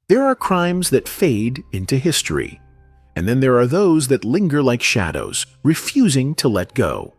There are crimes that fade into history, and then there are those that linger like shadows, refusing to let go.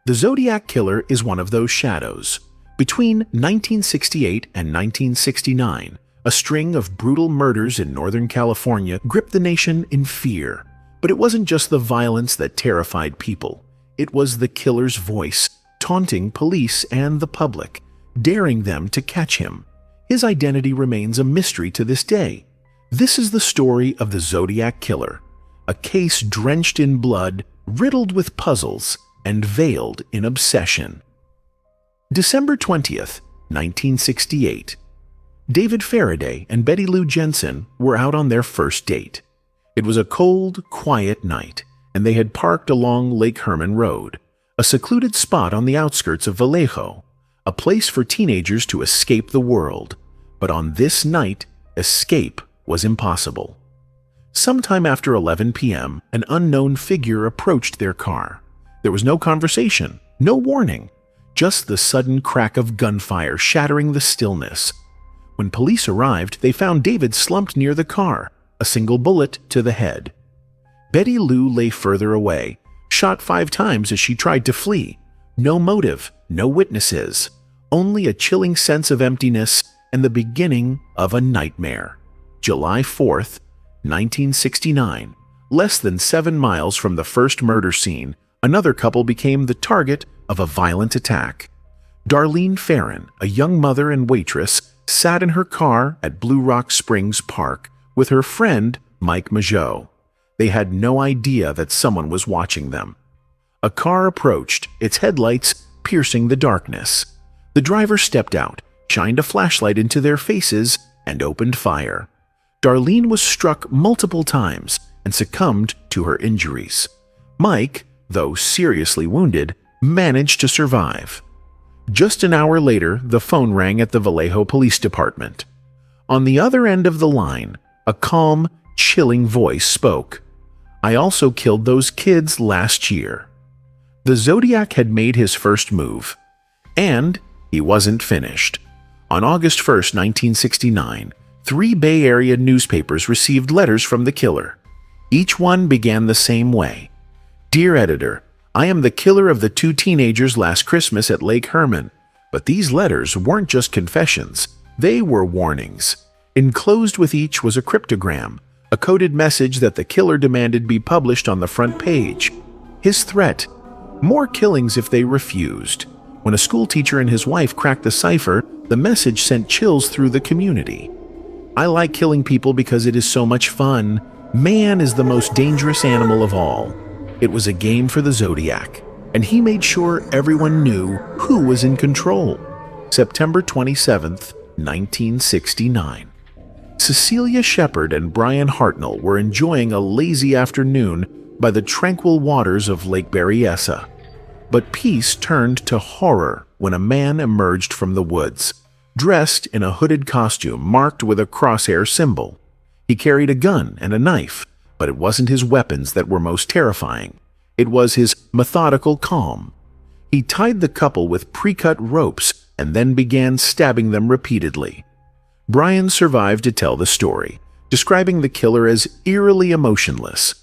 The Zodiac Killer is one of those shadows. Between 1968 and 1969, a string of brutal murders in Northern California gripped the nation in fear. But it wasn't just the violence that terrified people. It was the killer's voice, taunting police and the public, daring them to catch him. His identity remains a mystery to this day. This is the story of the Zodiac Killer, a case drenched in blood, riddled with puzzles, and veiled in obsession. December 20th, 1968. David Faraday and Betty Lou Jensen were out on their first date. It was a cold, quiet night, and they had parked along Lake Herman Road, a secluded spot on the outskirts of Vallejo, a place for teenagers to escape the world. But on this night, escape was impossible. Sometime after 11 p.m., an unknown figure approached their car. There was no conversation, no warning, just the sudden crack of gunfire shattering the stillness. When police arrived, they found David slumped near the car, a single bullet to the head. Betty Lou lay further away, shot 5 times as she tried to flee. No motive, no witnesses, only a chilling sense of emptiness and the beginning of a nightmare. July 4th, 1969, less than 7 miles from the first murder scene, another couple became the target of a violent attack. Darlene Farron, a young mother and waitress, sat in her car at Blue Rock Springs Park with her friend Mike Mageau. They had no idea that someone was watching them. A car approached, its headlights piercing the darkness. The driver stepped out, shined a flashlight into their faces, and opened fire. Darlene was struck multiple times and succumbed to her injuries. Mike, though seriously wounded, managed to survive. Just an hour later, the phone rang at the Vallejo Police Department. On the other end of the line, a calm, chilling voice spoke. "I also killed those kids last year." The Zodiac had made his first move. And he wasn't finished. On August 1st, 1969, 3 Bay Area newspapers received letters from the killer. Each one began the same way. "Dear editor, I am the killer of the 2 teenagers last Christmas at Lake Herman." But these letters weren't just confessions. They were warnings. Enclosed with each was a cryptogram, a coded message that the killer demanded be published on the front page. His threat: more killings if they refused. When a schoolteacher and his wife cracked the cipher, the message sent chills through the community. "I like killing people because it is so much fun. Man is the most dangerous animal of all." It was a game for the Zodiac, and he made sure everyone knew who was in control. September 27th, 1969. Cecilia Shepard and Brian Hartnell were enjoying a lazy afternoon by the tranquil waters of Lake Berryessa. But peace turned to horror when a man emerged from the woods, dressed in a hooded costume marked with a crosshair symbol. He carried a gun and a knife, but it wasn't his weapons that were most terrifying. It was his methodical calm. He tied the couple with pre-cut ropes and then began stabbing them repeatedly. Brian survived to tell the story, describing the killer as eerily emotionless.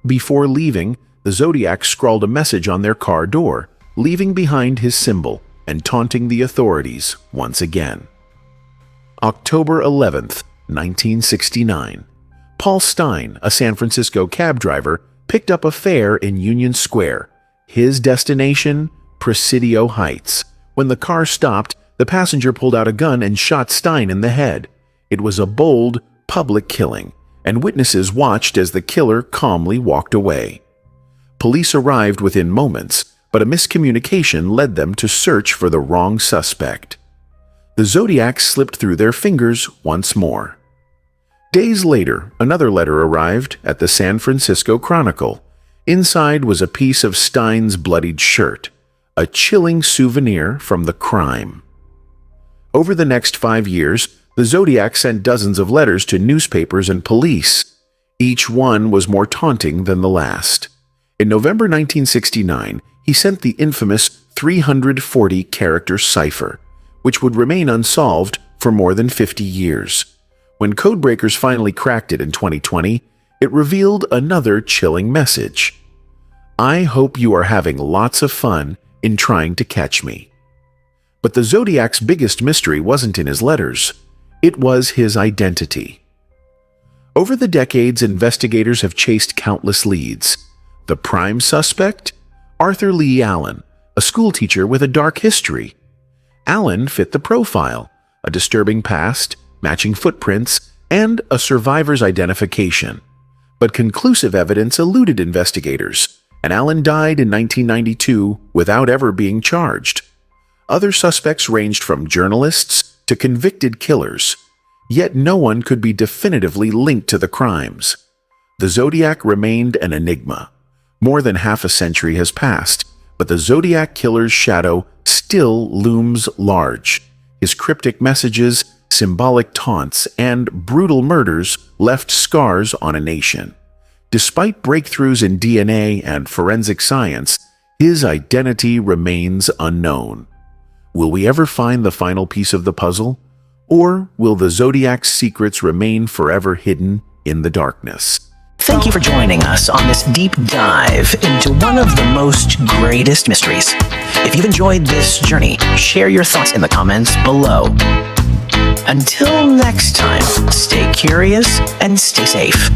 Before leaving, the Zodiac scrawled a message on their car door, leaving behind his symbol and taunting the authorities once again. October 11th, 1969. Paul Stein, a San Francisco cab driver, picked up a fare in Union Square. His destination, Presidio Heights. When the car stopped, the passenger pulled out a gun and shot Stein in the head. It was a bold, public killing, and witnesses watched as the killer calmly walked away. Police arrived within moments, but a miscommunication led them to search for the wrong suspect. The Zodiac slipped through their fingers once more. Days later, another letter arrived at the San Francisco Chronicle. Inside was a piece of Stein's bloodied shirt, a chilling souvenir from the crime. Over the next 5 years, the Zodiac sent dozens of letters to newspapers and police. Each one was more taunting than the last. In November 1969, he sent the infamous 340-character cipher, which would remain unsolved for more than 50 years. When codebreakers finally cracked it in 2020, it revealed another chilling message. I hope you are having lots of fun in trying to catch me. But the Zodiac's biggest mystery wasn't in his letters. It was his identity. Over the decades, investigators have chased countless leads. The prime suspect? Arthur Lee Allen, a schoolteacher with a dark history. Allen fit the profile: a disturbing past, matching footprints, and a survivor's identification. But conclusive evidence eluded investigators, and Allen died in 1992 without ever being charged. Other suspects ranged from journalists to convicted killers, yet no one could be definitively linked to the crimes. The Zodiac remained an enigma. More than half a century has passed, but the Zodiac killer's shadow still looms large. His cryptic messages, symbolic taunts, and brutal murders left scars on a nation. Despite breakthroughs in DNA and forensic science, his identity remains unknown. Will we ever find the final piece of the puzzle? Or will the Zodiac's secrets remain forever hidden in the darkness? Thank you for joining us on this deep dive into one of the most greatest mysteries. If you've enjoyed this journey, share your thoughts in the comments below. Until next time, stay curious and stay safe.